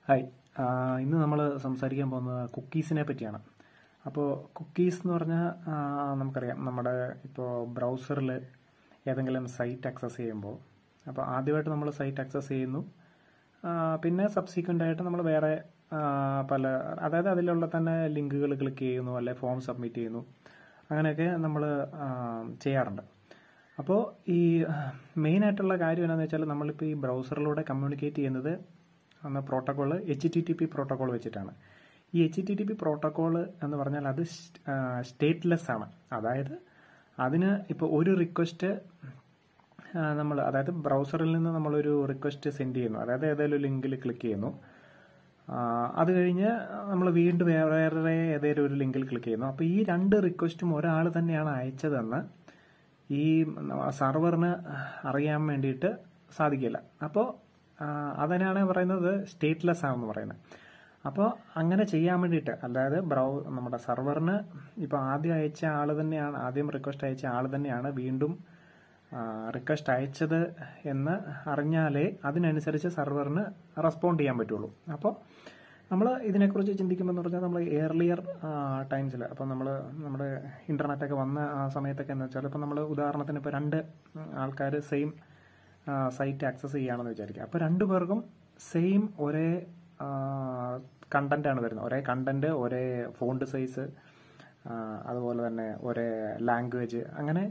Hi, ഇന്ന് നമ്മൾ സംസാരിക്കാൻ പോകുന്നത് കുക്കീസിനെ പറ്റിയാണ്. അപ്പോൾ കുക്കീസ് എന്ന് പറഞ്ഞാൽ നമുക്കറിയാം, നമ്മുടെ ഇപ്പോൾ ബ്രൗസറിൽ ഏതെങ്കിലും സൈറ്റ് ആക്സസ് ചെയ്യുമ്പോൾ, അപ്പോൾ ആദ്യമായിട്ട് നമ്മൾ സൈറ്റ് ആക്സസ് ചെയ്യുന്നു, പിന്നെ സബ്സിക്വൻ്റ് ആയിട്ട് നമ്മൾ വേറെ അതായത് അതിലുള്ള തന്നെ ലിങ്കുകൾ ക്ലിക്ക് ചെയ്യുന്നു, അല്ലെ ഫോം സബ്മിറ്റ് ചെയ്യുന്നു, അങ്ങനെയൊക്കെ നമ്മൾ ചെയ്യാറുണ്ട്. അപ്പോൾ ഈ മെയിനായിട്ടുള്ള കാര്യം എന്താണെന്ന് വെച്ചാൽ, നമ്മളിപ്പോൾ ഈ ബ്രൗസറിലൂടെ കമ്മ്യൂണിക്കേറ്റ് ചെയ്യുന്നത് പ്രോട്ടോക്കോൾ HTTP പ്രോട്ടോക്കോൾ വെച്ചിട്ടാണ്. ഈ HTTP പ്രോട്ടോക്കോൾ എന്ന് പറഞ്ഞാൽ അത് സ്റ്റേറ്റ്ലെസ് ആണ്. അതായത് അതിന് ഇപ്പോൾ ഒരു റിക്വസ്റ്റ് അതായത് ബ്രൗസറിൽ നിന്ന് നമ്മളൊരു റിക്വസ്റ്റ് സെൻഡ് ചെയ്യുന്നു, അതായത് ഏതെങ്കിലും ലിങ്കിൽ ക്ലിക്ക് ചെയ്യുന്നു, അത് കഴിഞ്ഞ് നമ്മൾ വീണ്ടും വേറെ ഏതെങ്കിലും ഒരു ലിങ്കിൽ ക്ലിക്ക് ചെയ്യുന്നു. അപ്പോൾ ഈ രണ്ട് റിക്വസ്റ്റും ഒരാൾ തന്നെയാണ് അയച്ചതെന്ന് ഈ സർവറിന് അറിയാൻ വേണ്ടിയിട്ട് സാധിക്കില്ല. അപ്പോൾ അതിനാണ് പറയുന്നത് സ്റ്റേറ്റ്ലെസ് ആണെന്ന് പറയുന്നത്. അപ്പോൾ അങ്ങനെ ചെയ്യാൻ വേണ്ടിയിട്ട്, അതായത് നമ്മുടെ സർവറിന് ഇപ്പോൾ ആദ്യം റിക്വസ്റ്റ് അയച്ച ആൾ തന്നെയാണ് വീണ്ടും റിക്വസ്റ്റ് അയച്ചത് എന്ന് അറിഞ്ഞാലേ അതിനനുസരിച്ച് സർവറിന് റെസ്പോണ്ട് ചെയ്യാൻ പറ്റുള്ളൂ. അപ്പോൾ നമ്മൾ ഇതിനെക്കുറിച്ച് ചിന്തിക്കുമ്പോൾ എന്ന് പറഞ്ഞാൽ, നമ്മൾ ഏർലിയർ ടൈംസിൽ, അപ്പോൾ നമ്മുടെ ഇൻ്റർനെറ്റൊക്കെ വന്ന ആ സമയത്തൊക്കെ എന്ന് വെച്ചാൽ, ഇപ്പോൾ നമ്മൾ ഉദാഹരണത്തിന് ഇപ്പോൾ രണ്ട് ആൾക്കാർ സെയിം സൈറ്റ് ആക്സസ് ചെയ്യുകയാണെന്ന് വിചാരിക്കുക. അപ്പോൾ രണ്ടുപേർക്കും സെയിം ഒരേ കണ്ടന്റാണ് വരുന്നത്, ഒരേ കണ്ടന്റ്, ഒരേ ഫോണ്ട് സൈസ്, അതുപോലെ തന്നെ ഒരേ ലാംഗ്വേജ്, അങ്ങനെ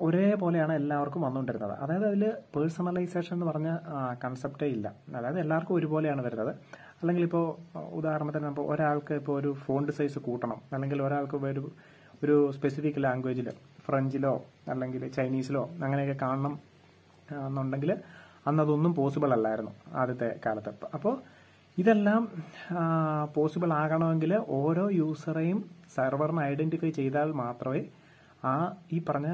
ഒരേപോലെയാണ് എല്ലാവർക്കും വന്നുകൊണ്ടിരുന്നത്. അതായത് അതിൽ പേഴ്സണലൈസേഷൻ എന്ന് പറഞ്ഞ കൺസെപ്റ്റേ ഇല്ല. അതായത് എല്ലാവർക്കും ഒരുപോലെയാണ് വരുന്നത്. അല്ലെങ്കിൽ ഇപ്പോൾ ഉദാഹരണത്തിന് ഇപ്പോൾ ഒരാൾക്ക് ഇപ്പോൾ ഒരു ഫോണ്ട് സൈസ് കൂട്ടണം, അല്ലെങ്കിൽ ഒരാൾക്ക് ഒരു സ്പെസിഫിക് ലാംഗ്വേജിൽ, ഫ്രഞ്ചിലോ അല്ലെങ്കിൽ ചൈനീസിലോ അങ്ങനെയൊക്കെ കാണണം എന്നുണ്ടെങ്കിൽ അതൊന്നും പോസിബിൾ അല്ലായിരുന്നു ആദ്യത്തെ കാലത്ത്. അപ്പോൾ ഇതെല്ലാം പോസിബിൾ ആകണമെങ്കിൽ ഓരോ യൂസറെയും സർവറിന് ഐഡന്റിഫൈ ചെയ്താൽ മാത്രമേ ഈ പറഞ്ഞ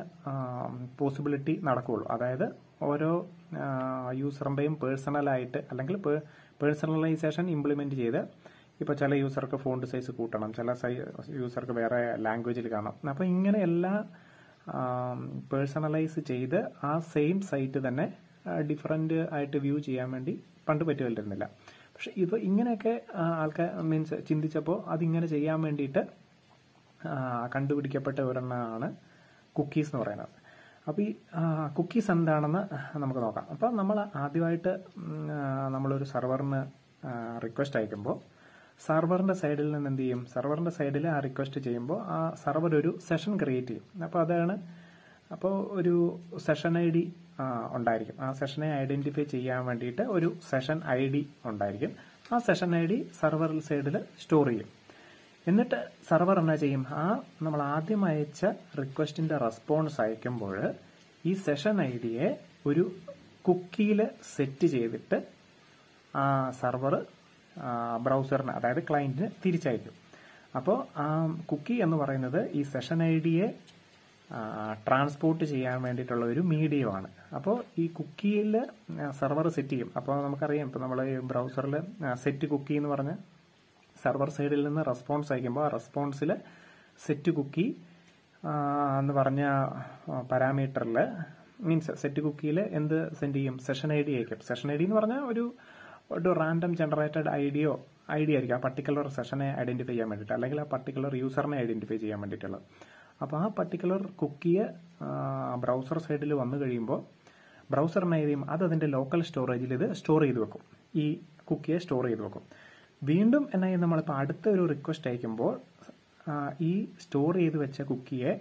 പോസിബിലിറ്റി നടക്കുകയുള്ളൂ. അതായത് ഓരോ യൂസറിൻ്റെയും പേഴ്സണലായിട്ട്, അല്ലെങ്കിൽ പേഴ്സണലൈസേഷൻ ഇംപ്ലിമെന്റ് ചെയ്ത്, ഇപ്പോൾ ചില യൂസർക്ക് ഫോണ്ട് സൈസ് കൂട്ടണം, ചില യൂസർക്ക് വേറെ ലാംഗ്വേജിൽ കാണാം. അപ്പോൾ ഇങ്ങനെ എല്ലാ പേഴ്സണലൈസ് ചെയ്ത് ആ സെയിം സൈറ്റ് തന്നെ ഡിഫറെന്റ് ആയിട്ട് വ്യൂ ചെയ്യാൻ വേണ്ടി പണ്ട് പറ്റുമായിരുന്നില്ല. പക്ഷെ ഇത് ഇങ്ങനെയൊക്കെ ആൾക്കാർ ചിന്തിച്ചപ്പോൾ അതിങ്ങനെ ചെയ്യാൻ വേണ്ടിയിട്ട് കണ്ടുപിടിക്കപ്പെട്ട ഒരെണ്ണമാണ് കുക്കീസ് എന്ന് പറയുന്നത്. അപ്പോൾ ഈ കുക്കീസ് എന്താണെന്ന് നമുക്ക് നോക്കാം. അപ്പോൾ നമ്മൾ ആദ്യമായിട്ട് നമ്മളൊരു സർവറിന് റിക്വസ്റ്റ് അയക്കുമ്പോൾ, സർവറിന്റെ സൈഡിൽ നിന്ന് എന്ത് ചെയ്യും, സർവറിന്റെ സൈഡിൽ ആ റിക്വസ്റ്റ് ചെയ്യുമ്പോൾ ആ സർവർ ഒരു സെഷൻ ക്രിയേറ്റ് ചെയ്യും. അപ്പോൾ ഒരു സെഷൻ ID ഉണ്ടായിരിക്കും. ആ സെഷനെ ഐഡന്റിഫൈ ചെയ്യാൻ വേണ്ടിയിട്ട് ഒരു സെഷൻ ID ഉണ്ടായിരിക്കും. ആ സെഷൻ ID സർവർ സൈഡിൽ സ്റ്റോർ ചെയ്യും. എന്നിട്ട് സർവർ എന്നാ ചെയ്യും, നമ്മൾ ആദ്യം അയച്ച റിക്വസ്റ്റിന്റെ റെസ്പോൺസ് അയക്കുമ്പോൾ ഈ സെഷൻ IDയെ ഒരു കുക്കിയിൽ സെറ്റ് ചെയ്തിട്ട് ആ സർവർ ബ്രൗസറിന്, അതായത് ക്ലയന്റിന് തിരിച്ചയക്കും. അപ്പോൾ ആ കുക്കി എന്ന് പറയുന്നത് ഈ സെഷൻ IDയെ ട്രാൻസ്പോർട്ട് ചെയ്യാൻ വേണ്ടിയിട്ടുള്ള ഒരു മീഡിയമാണ്. അപ്പോൾ ഈ കുക്കിയിൽ സർവർ സെറ്റ് ചെയ്യും. അപ്പോൾ നമുക്കറിയാം, ഇപ്പോൾ നമ്മൾ ഈ ബ്രൗസറിൽ സെറ്റ് കുക്കി എന്ന് പറഞ്ഞ് സർവർ സൈഡിൽ നിന്ന് റെസ്പോൺസ് അയക്കുമ്പോൾ ആ റെസ്പോൺസിൽ സെറ്റ് കുക്കി എന്ന് പറഞ്ഞ പാരാമീറ്ററിൽ, മീൻസ് സെറ്റ് കുക്കിയിൽ എന്ത് സെൻഡ് ചെയ്യും, സെഷൻ ID അയക്കും. സെഷൻ ID എന്ന് പറഞ്ഞാൽ ഒരു റാൻഡം ജനറേറ്റഡ് ഐഡി ആയിരിക്കും, ആ പർട്ടിക്കുലർ സെഷനെ ഐഡന്റിഫൈ ചെയ്യാൻ വേണ്ടിയിട്ട്, അല്ലെങ്കിൽ ആ പർട്ടിക്കുലർ യൂസറിനെ ഐഡന്റിഫൈ ചെയ്യാൻ വേണ്ടിയിട്ടുള്ളത്. അപ്പോൾ ആ പർട്ടിക്കുലർ കുക്കിയെ ബ്രൗസർ സൈഡിൽ വന്നു കഴിയുമ്പോൾ ബ്രൗസറിനെ ചെയ്യും, അതിന്റെ ലോക്കൽ സ്റ്റോറേജിൽ ഇത് സ്റ്റോർ ചെയ്ത് വെക്കും. ഈ കുക്കിയെ സ്റ്റോർ ചെയ്ത് വെക്കും. വീണ്ടും എന്നാ ചെയ്യും, നമ്മളിപ്പോൾ അടുത്ത ഒരു റിക്വസ്റ്റ് അയക്കുമ്പോൾ ഈ സ്റ്റോർ ചെയ്ത് വെച്ച കുക്കിയെ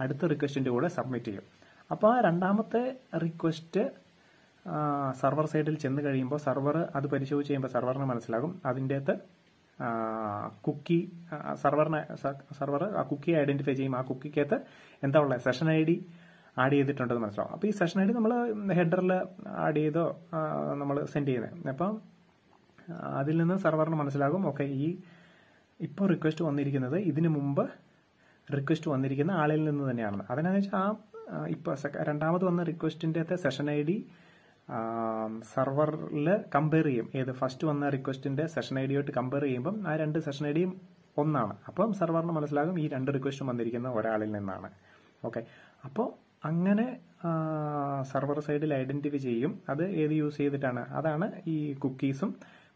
അടുത്ത റിക്വസ്റ്റിന്റെ കൂടെ സബ്മിറ്റ് ചെയ്യും. അപ്പോൾ ആ രണ്ടാമത്തെ റിക്വസ്റ്റ് സർവർ സൈഡിൽ ചെന്ന് കഴിയുമ്പോൾ സർവർ അത് പരിശോധിച്ച് കഴിയുമ്പോൾ സർവറിന് മനസ്സിലാകും അതിൻ്റെ അകത്ത് കുക്കി, സർവർ ആ കുക്കിയെ ഐഡന്റിഫൈ ചെയ്യും. ആ കുക്കിക്കകത്ത് എന്താ ഉള്ളത്, സെഷൻ ID ആഡ് ചെയ്തിട്ടുണ്ടെന്ന് മനസ്സിലാവും. അപ്പോൾ ഈ സെഷൻ ID നമ്മൾ ഹെഡറിൽ ആഡ് ചെയ്തോ നമ്മൾ സെൻഡ് ചെയ്യുന്നത്. അപ്പം അതിൽ നിന്ന് സർവറിന് മനസ്സിലാകും, ഓക്കെ, ഇപ്പോൾ റിക്വസ്റ്റ് വന്നിരിക്കുന്നത് ഇതിനു മുമ്പ് റിക്വസ്റ്റ് വന്നിരിക്കുന്ന ആളിൽ നിന്ന് തന്നെയാണെന്ന്. അതിനാന്ന് വെച്ചാൽ ഇപ്പോൾ രണ്ടാമത് വന്ന റിക്വസ്റ്റിന്റെ അകത്തെ സെഷൻ ID സർവറിൽ കമ്പയർ ചെയ്യും. ഏത് ഫസ്റ്റ് വന്ന റിക്വസ്റ്റിന്റെ സെഷൻ ഐഡിയായിട്ട് കമ്പയർ ചെയ്യുമ്പോൾ ആ രണ്ട് സെഷൻ ഐഡിയും ഒന്നാണ്. അപ്പം സർവറിന് മനസ്സിലാകും ഈ രണ്ട് റിക്വസ്റ്റും വന്നിരിക്കുന്ന ഒരാളിൽ നിന്നാണ്. ഓക്കെ, അപ്പോൾ അങ്ങനെ സെർവർ സൈഡിൽ ഐഡന്റിഫൈ ചെയ്യും. അത് ഏത് യൂസ് ചെയ്തിട്ടാണ്? അതാണ് ഈ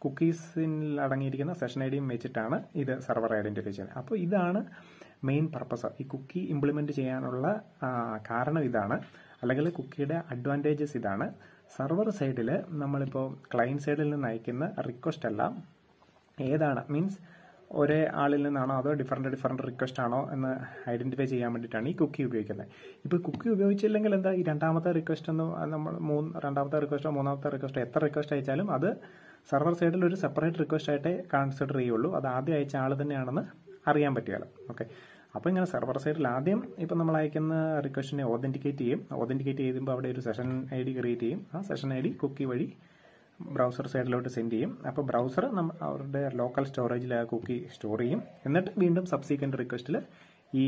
കുക്കീസിൽ അടങ്ങിയിരിക്കുന്ന സെഷൻ ഐ ഡിയും വെച്ചിട്ടാണ് ഇത് സെർവർ ഐഡന്റിഫൈ ചെയ്യുന്നത്. അപ്പോൾ ഇതാണ് മെയിൻ പർപ്പസ്. ഈ കുക്കി ഇംപ്ലിമെന്റ് ചെയ്യാനുള്ള കാരണം ഇതാണ്, അല്ലെങ്കിൽ കുക്കിയുടെ അഡ്വാൻറ്റേജസ് ഇതാണ്. സെർവർ സൈഡിൽ നമ്മളിപ്പോൾ ക്ലയന്റ് സൈഡിൽ നിന്ന് അയക്കുന്ന റിക്വസ്റ്റ് എല്ലാം ഏതാണ്, മീൻസ് ഒരേ ആളിൽ നിന്നാണോ അതോ ഡിഫറെന്റ് റിക്വസ്റ്റ് ആണോ എന്ന് ഐഡന്റിഫൈ ചെയ്യാൻ വേണ്ടിയിട്ടാണ് ഈ കുക്കി ഉപയോഗിക്കുന്നത്. ഇപ്പോൾ കുക്കി ഉപയോഗിച്ചില്ലെങ്കിൽ എന്താ, ഈ രണ്ടാമത്തെ റിക്വസ്റ്റ് നമ്മൾ രണ്ടാമത്തെ റിക്വസ്റ്റോ മൂന്നാമത്തെ റിക്വസ്റ്റോ എത്ര റിക്വസ്റ്റ് അയച്ചാലും അത് സെർവർ സൈഡിൽ ഒരു സെപ്പറേറ്റ് റിക്വസ്റ്റ് ആയിട്ടേ കൺസിഡർ ചെയ്യുള്ളൂ. അത് ആദ്യം അയച്ച ആൾ തന്നെയാണെന്ന് അറിയാൻ പറ്റുകയില്ല. ഓക്കെ, അപ്പോൾ ഇങ്ങനെ സെർവർ സൈഡിൽ ആദ്യം ഇപ്പം നമ്മൾ അയക്കുന്ന റിക്വസ്റ്റിനെ ഓതന്റിക്കേറ്റ് ചെയ്യും. ഓതന്റിക്കേറ്റ് ചെയ്യുമ്പോൾ അവിടെ ഒരു സെഷൻ ഐ ഡി ക്രിയേറ്റ് ചെയ്യും. ആ സെഷൻ ഐ ഡി കുക്കി വഴി ബ്രൗസർ സൈഡിലോട്ട് സെൻഡ് ചെയ്യും. അപ്പോൾ ബ്രൗസർ അവരുടെ ലോക്കൽ സ്റ്റോറേജിൽ ആ കുക്കി സ്റ്റോർ ചെയ്യും. എന്നിട്ട് വീണ്ടും സബ്സീക്വന്റ് റിക്വസ്റ്റിൽ ഈ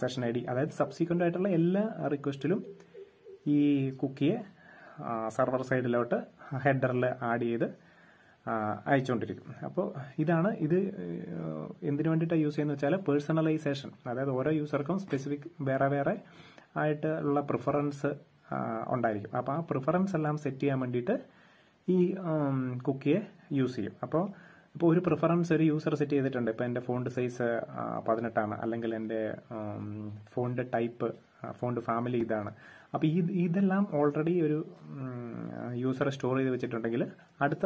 സെഷൻ ഐ ഡി, അതായത് സബ്സീക്വന്റ് ആയിട്ടുള്ള എല്ലാ റിക്വസ്റ്റിലും ഈ കുക്കിയെ സെർവർ സൈഡിലോട്ട് ഹെഡറിൽ ആഡ് ചെയ്ത് അയച്ചുകൊണ്ടിരിക്കും. അപ്പോൾ ഇത് എന്തിനു വേണ്ടിയിട്ടാണ് യൂസ് ചെയ്യുന്നത് വെച്ചാൽ പേഴ്സണലൈസേഷൻ, അതായത് ഓരോ യൂസർക്കും സ്പെസിഫിക് വേറെ ആയിട്ടുള്ള പ്രിഫറൻസ് ഉണ്ടായിരിക്കും. അപ്പോൾ ആ പ്രിഫറൻസ് എല്ലാം സെറ്റ് ചെയ്യാൻ വേണ്ടിയിട്ട് ഈ കുക്കിയെ യൂസ് ചെയ്യും. അപ്പോൾ ഒരു പ്രിഫറൻസ് ഒരു യൂസർ സെറ്റ് ചെയ്തിട്ടുണ്ട്. ഇപ്പോൾ എൻ്റെ ഫോണ്ട് സൈസ് 18 അല്ലെങ്കിൽ എൻ്റെ ഫോണ്ട് ടൈപ്പ്, ഫോണ്ട് ഫാമിലി ഇതാണ്. അപ്പോൾ ഇതെല്ലാം ഓൾറെഡി ഒരു യൂസർ സ്റ്റോർ ചെയ്ത് വെച്ചിട്ടുണ്ടെങ്കിൽ അടുത്ത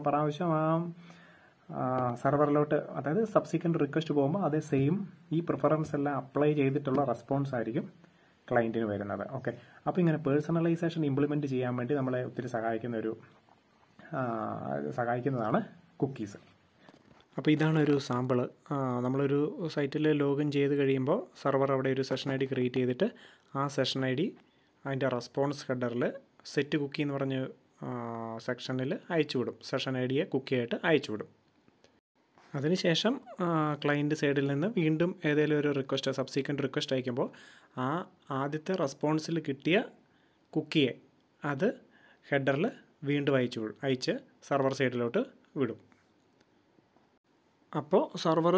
പ്രാവശ്യം ആ സെർവറിലോട്ട്, അതായത് സബ്സിക്വന്റ് റിക്വസ്റ്റ് പോകുമ്പോൾ അതേ സെയിം ഈ പ്രിഫറൻസ് എല്ലാം അപ്ലൈ ചെയ്തിട്ടുള്ള റെസ്പോൺസ് ആയിരിക്കും ക്ലയന്റിന് വരുന്നത്. ഓക്കെ, അപ്പോൾ ഇങ്ങനെ പേഴ്സണലൈസേഷൻ ഇംപ്ലിമെന്റ് ചെയ്യാൻ വേണ്ടി നമ്മളെ ഒത്തിരി സഹായിക്കുന്നതാണ് കുക്കീസ്. അപ്പോൾ ഇതാണ് ഒരു സാമ്പിള്. നമ്മളൊരു സൈറ്റിൽ ലോഗിൻ ചെയ്ത് കഴിയുമ്പോൾ സെർവർ അവിടെ ഒരു സെഷൻ ഐ ഡി ക്രിയേറ്റ് ചെയ്തിട്ട് ആ സെഷൻ ഐ ഡി അതിൻ്റെ റെസ്പോൺസ് ഹെഡറിൽ സെറ്റ് കുക്കി എന്ന് പറഞ്ഞ സെക്ഷനിൽ അയച്ചുവിടും. Session I ഡിയെ കുക്കിയായിട്ട് അയച്ചുവിടും. അതിനുശേഷം ക്ലയൻറ്റ് സൈഡിൽ നിന്ന് വീണ്ടും ഏതെങ്കിലും ഒരു റിക്വസ്റ്റ്, സബ്സീക്വൻറ്റ് റിക്വസ്റ്റ് അയക്കുമ്പോൾ ആ ആദ്യത്തെ റെസ്പോൺസിൽ കിട്ടിയ കുക്കിയെ അത് ഹെഡറിൽ വീണ്ടും അയച്ച് സെർവർ സൈഡിലോട്ട് വിടും. അപ്പോൾ സെർവർ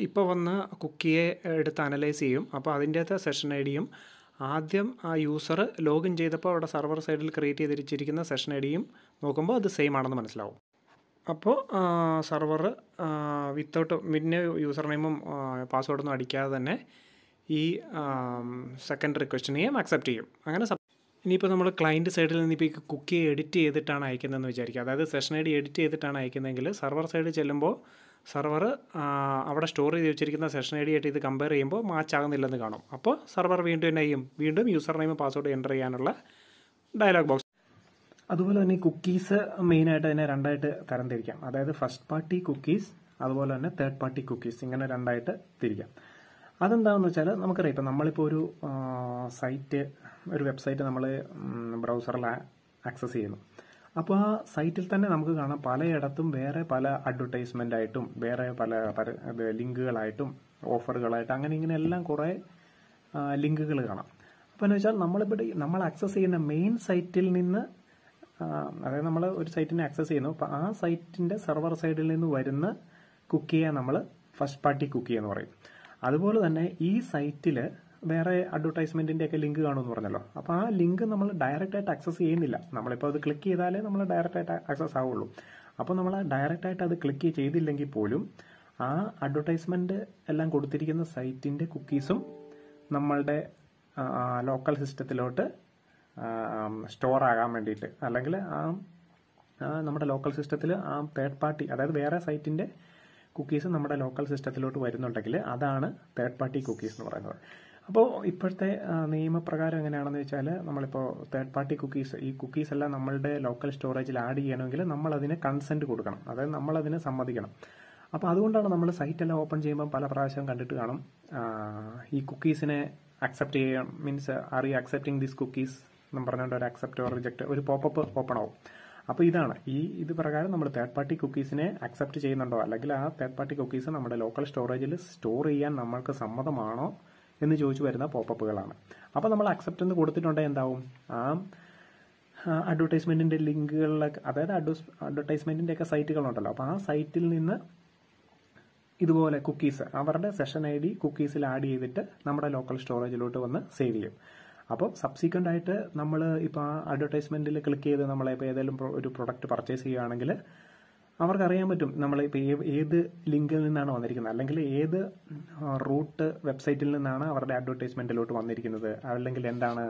ഇപ്പോൾ വന്ന കുക്കിയെ എടുത്ത് അനലൈസ് ചെയ്യും. അപ്പോൾ അതിൻ്റെ അകത്തെ സെഷൻ ഐ ഡിയും ആദ്യം ആ യൂസർ ലോഗിൻ ചെയ്തപ്പോൾ അവിടെ സെർവർ സൈഡിൽ ക്രിയേറ്റ് ചെയ്തിരിച്ചിരിക്കുന്ന സെഷൻ ഐ ഡിയും നോക്കുമ്പോൾ അത് സെയിം ആണെന്ന് മനസ്സിലാവും. അപ്പോൾ സെർവർ വിത്തൗട്ട് പിന്നെ യൂസർ നെയിമും പാസ്വേഡൊന്നും അടിക്കാതെ തന്നെ ഈ സെക്കൻഡ് റിക്വസ്റ്റിനെയും അക്സെപ്റ്റ് ചെയ്യും. അങ്ങനെ ഇനിയിപ്പോൾ നമ്മൾ ക്ലയൻറ്റ് സൈഡിൽ നിന്ന് ഇപ്പോൾ ഈ കുക്കി എഡിറ്റ് ചെയ്തിട്ടാണ് അയക്കുന്നതെന്ന് വിചാരിക്കുക. അതായത് സെഷൻ ഐ ഡി എഡിറ്റ് ചെയ്തിട്ടാണ് അയക്കുന്നതെങ്കിൽ സെർവർ സൈഡിൽ ചെല്ലുമ്പോൾ സെർവർ അവിടെ സ്റ്റോർ ചെയ്ത് വെച്ചിരിക്കുന്ന സെഷൻ ഐ ഡി ആയിട്ട് ഇത് കമ്പയർ ചെയ്യുമ്പോൾ മാച്ച് ആകുന്നില്ലെന്ന് കാണും. അപ്പോൾ സെർവർ വീണ്ടും എന്നാ ചെയ്യും, വീണ്ടും യൂസർ നെയിം പാസ്വേഡ് എൻ്റർ ചെയ്യാനുള്ള ഡയലോഗ് ബോക്സ്. അതുപോലെ തന്നെ കുക്കീസ് മെയിനായിട്ട് അതിനെ രണ്ടായിട്ട് തരംതിരിക്കാം. അതായത് ഫസ്റ്റ് പാർട്ടി കുക്കീസ്, അതുപോലെ തന്നെ തേർഡ് പാർട്ടി കുക്കീസ്, ഇങ്ങനെ രണ്ടായിട്ട് തിരിക്കാം. അതെന്താണെന്ന് വെച്ചാൽ നമുക്കറിയാം, ഇപ്പം നമ്മളിപ്പോൾ ഒരു വെബ്സൈറ്റ് നമ്മൾ ബ്രൗസറിൽ ആക്സസ് ചെയ്യുന്നു. അപ്പോൾ ആ സൈറ്റിൽ തന്നെ നമുക്ക് കാണാം പലയിടത്തും വേറെ പല അഡ്വർടൈസ്മെന്റ് ആയിട്ടും വേറെ പല ലിങ്കുകളായിട്ടും ഓഫറുകളായിട്ടും അങ്ങനെ ഇങ്ങനെ എല്ലാം കുറേ ലിങ്കുകൾ കാണാം. അപ്പോൾ എന്ന് വെച്ചാൽ നമ്മൾ ആക്സസ് ചെയ്യുന്ന മെയിൻ സൈറ്റിൽ നിന്ന്, അതായത് നമ്മൾ ഒരു സൈറ്റിനെ ആക്സസ് ചെയ്യുന്നു, അപ്പോൾ ആ സൈറ്റിന്റെ സെർവർ സൈഡിൽ നിന്ന് വരുന്ന കുക്കിയെ നമ്മൾ ഫസ്റ്റ് പാർട്ടി കുക്കി എന്ന് പറയും. അതുപോലെ തന്നെ ഈ സൈറ്റിൽ വേറെ അഡ്വർടൈസ്മെന്റിന്റെ ഒക്കെ ലിങ്ക് കാണുമെന്ന് പറഞ്ഞല്ലോ. അപ്പോൾ ആ ലിങ്ക് നമ്മൾ ഡയറക്റ്റ് ആയിട്ട് ആക്സസ് ചെയ്യുന്നില്ല. നമ്മളിപ്പോൾ അത് ക്ലിക്ക് ചെയ്താലേ നമ്മൾ ഡയറക്റ്റ് ആയിട്ട് ആക്സസ് ആവുള്ളൂ. അപ്പോൾ നമ്മൾ ഡയറക്റ്റ് ആയിട്ട് അത് ക്ലിക്ക് ചെയ്തില്ലെങ്കിൽ പോലും ആ അഡ്വർടൈസ്മെന്റ് എല്ലാം കൊടുത്തിരിക്കുന്ന സൈറ്റിന്റെ കുക്കീസും നമ്മളുടെ ലോക്കൽ സിസ്റ്റത്തിലോട്ട് സ്റ്റോർ ആകാൻ വേണ്ടിയിട്ട്, അല്ലെങ്കിൽ നമ്മുടെ ലോക്കൽ സിസ്റ്റത്തിൽ ആ തേർഡ് പാർട്ടി, അതായത് വേറെ സൈറ്റിന്റെ കുക്കീസ് നമ്മുടെ ലോക്കൽ സിസ്റ്റത്തിലോട്ട് വരുന്നുണ്ടെങ്കിൽ അതാണ് തേർഡ് പാർട്ടി കുക്കീസ് എന്ന് പറയുന്നത്. അപ്പോൾ ഇപ്പോഴത്തെ നിയമപ്രകാരം എങ്ങനെയാണെന്ന് വെച്ചാൽ, നമ്മളിപ്പോൾ തേർഡ് പാർട്ടി ഈ കുക്കീസ് എല്ലാം നമ്മളുടെ ലോക്കൽ സ്റ്റോറേജിൽ ആഡ് ചെയ്യണമെങ്കിൽ നമ്മൾ അതിന് കൺസെന്റ് കൊടുക്കണം, അതായത് നമ്മൾ അതിന് സമ്മതിക്കണം. അപ്പോൾ അതുകൊണ്ടാണ് നമ്മൾ സൈറ്റ് എല്ലാം ഓപ്പൺ ചെയ്യുമ്പോൾ പല പ്രാവശ്യം കണ്ടിട്ട് കാണും ഈ കുക്കീസിനെ അക്സെപ്റ്റ് ചെയ്യാം, means are you accepting this cookies എന്ന് പറഞ്ഞുകൊണ്ട് ഒരു അക്സെപ്റ്റ് ഓർ റിജക്ട് ഒരു പോപ്പപ്പ് ഓപ്പൺ ആവും. അപ്പോൾ ഇതാണ് ഇത് പ്രകാരം നമ്മൾ തേർഡ് പാർട്ടി കുക്കീസിനെ അക്സെപ്റ്റ് ചെയ്യുന്നുണ്ടോ, അല്ലെങ്കിൽ ആ തേർഡ് പാർട്ടി കുക്കീസ് നമ്മുടെ ലോക്കൽ സ്റ്റോറേജിൽ സ്റ്റോർ ചെയ്യാൻ നമ്മൾക്ക് സമ്മതമാണോ എന്ന് ചോദിച്ചു വരുന്ന പോപ്പപ്പുകളാണ്. അപ്പോൾ നമ്മൾ അക്സെപ്റ്റ് എന്ന് കൊടുത്തിട്ടുണ്ടെങ്കിൽ എന്താവും, ആ അഡ്വർടൈസ്മെന്റിന്റെ ലിങ്കുകളിലൊക്കെ, അതായത് അഡ്വർടൈസ്മെന്റിന്റെ ഒക്കെ സൈറ്റുകളുണ്ടല്ലോ, അപ്പോൾ ആ സൈറ്റിൽ നിന്ന് ഇതുപോലെ കുക്കീസ് അവരുടെ സെഷൻ ഐ ഡി കുക്കീസിൽ ആഡ് ചെയ്തിട്ട് നമ്മുടെ ലോക്കൽ സ്റ്റോറേജിലോട്ട് വന്ന് സേവ് ചെയ്യും. അപ്പോൾ സബ്സീക്വൻ്റ് ആയിട്ട് നമ്മൾ ഇപ്പോൾ ആ അഡ്വർടൈസ്മെൻറ്റിൽ ക്ലിക്ക് ചെയ്ത് നമ്മളിപ്പോൾ ഏതെങ്കിലും ഒരു പ്രൊഡക്റ്റ് പർച്ചേസ് ചെയ്യുകയാണെങ്കിൽ അവർക്കറിയാൻ പറ്റും നമ്മളിപ്പോൾ ഏത് ലിങ്കിൽ നിന്നാണ് വന്നിരിക്കുന്നത്, അല്ലെങ്കിൽ ഏത് റൂട്ട് വെബ്സൈറ്റിൽ നിന്നാണ് അവരുടെ അഡ്വർടൈസ്മെൻറ്റിലോട്ട് വന്നിരിക്കുന്നത്, അല്ലെങ്കിൽ എന്താണ്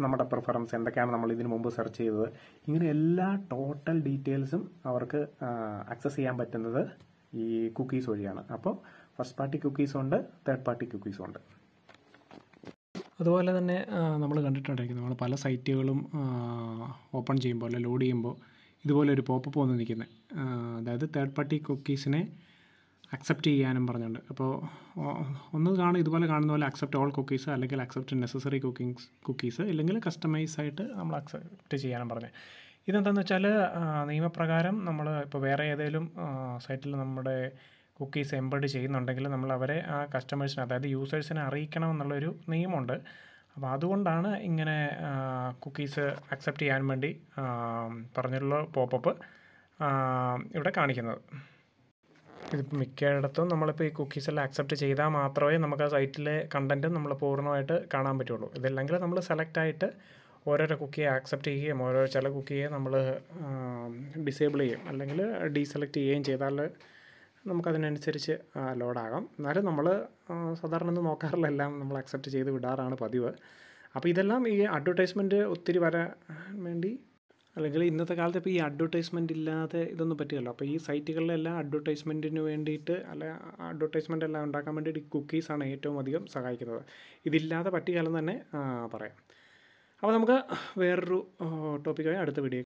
നമ്മുടെ പ്രിഫറൻസ്, എന്തൊക്കെയാണ് നമ്മൾ ഇതിനു മുമ്പ് സെർച്ച് ചെയ്തത്, ഇങ്ങനെ എല്ലാ ടോട്ടൽ ഡീറ്റെയിൽസും അവർക്ക് ആക്സസ് ചെയ്യാൻ പറ്റുന്നത് ഈ കുക്കീസ് വഴിയാണ്. അപ്പോൾ ഫസ്റ്റ് പാർട്ടി കുക്കീസും ഉണ്ട്, തേർഡ് പാർട്ടി കുക്കീസും ഉണ്ട്. അതുപോലെ തന്നെ നമ്മൾ കണ്ടിട്ടുണ്ടായിരിക്കും, നമ്മൾ പല സൈറ്റുകളും ഓപ്പൺ ചെയ്യുമ്പോൾ അല്ലെങ്കിൽ ലോഡ് ചെയ്യുമ്പോൾ ഇതുപോലെ ഒരു പോപ്പപ്പ് വന്ന് നിൽക്കുന്നത്, അതായത് തേർഡ് പാർട്ടി കുക്കീസിനെ അക്സെപ്റ്റ് ചെയ്യാനും പറഞ്ഞുകൊണ്ട്. അപ്പോൾ ഇതുപോലെ കാണുന്ന പോലെ അക്സെപ്റ്റ് ഓൾ കുക്കീസ്, അല്ലെങ്കിൽ അക്സെപ്റ്റ് നെസസറി കുക്കീസ്, ഇല്ലെങ്കിൽ കസ്റ്റമൈസ് ആയിട്ട് നമ്മൾ അക്സെപ്റ്റ് ചെയ്യാനും പറഞ്ഞത്. ഇതെന്താണെന്ന് വെച്ചാൽ നിയമപ്രകാരം നമ്മൾ ഇപ്പോൾ വേറെ ഏതെങ്കിലും സൈറ്റിൽ നമ്മുടെ കുക്കീസ് എംബഡ് ചെയ്യുന്നുണ്ടെങ്കിൽ നമ്മൾ അവരെ ആ കസ്റ്റമേഴ്സിന്, അതായത് യൂസേഴ്സിനെ അറിയിക്കണം എന്നുള്ളൊരു നിയമമുണ്ട്. അപ്പോൾ അതുകൊണ്ടാണ് ഇങ്ങനെ കുക്കീസ് അക്സെപ്റ്റ് ചെയ്യാൻ വേണ്ടി പറഞ്ഞിട്ടുള്ള പോപ്പപ്പ് ഇവിടെ കാണിക്കുന്നത്. ഇതിപ്പോൾ മിക്കയിടത്തും നമ്മളിപ്പോൾ ഈ കുക്കീസ് എല്ലാം അക്സെപ്റ്റ് ചെയ്താൽ മാത്രമേ നമുക്ക് ആ സൈറ്റിലെ കണ്ടൻറ്റ് നമ്മൾ പൂർണ്ണമായിട്ട് കാണാൻ പറ്റുള്ളൂ. ഇതല്ലെങ്കിൽ നമ്മൾ സെലക്ട് ആയിട്ട് ഓരോരോ കുക്കിയെ ആക്സെപ്റ്റ് ചെയ്യുകയും ചില കുക്കിയെ നമ്മൾ ഡിസേബിൾ ചെയ്യും, അല്ലെങ്കിൽ ഡീസെലക്ട് ചെയ്യുകയും ചെയ്താൽ നമുക്കതിനനുസരിച്ച് ലോഡാകാം. എന്നാലും നമ്മൾ സാധാരണ ഒന്നും നോക്കാറില്ല, എല്ലാം നമ്മൾ അക്സെപ്റ്റ് ചെയ്ത് വിടാറാണ് പതിവ്. അപ്പോൾ ഇതെല്ലാം ഈ അഡ്വർടൈസ്മെൻറ്റ് ഒത്തിരി വരാൻ വേണ്ടി, അല്ലെങ്കിൽ ഇന്നത്തെ കാലത്ത് ഇപ്പോൾ ഈ അഡ്വർടൈസ്മെൻറ്റ് ഇല്ലാതെ ഇതൊന്നും പറ്റുകയല്ലോ. അപ്പോൾ ഈ സൈറ്റുകളിലെല്ലാം അഡ്വർടൈസ്മെൻറ്റിന് വേണ്ടിയിട്ട്, അഡ്വർടൈസ്മെൻ്റ് എല്ലാം ഉണ്ടാക്കാൻ വേണ്ടിയിട്ട് ഈ കുക്കീസാണ് ഏറ്റവും അധികം സഹായിക്കുന്നത്. ഇതില്ലാതെ പറ്റുകയില്ലെന്ന് തന്നെ പറയാം. അപ്പോൾ നമുക്ക് വേറൊരു ടോപ്പിക്കായി അടുത്ത വീഡിയോ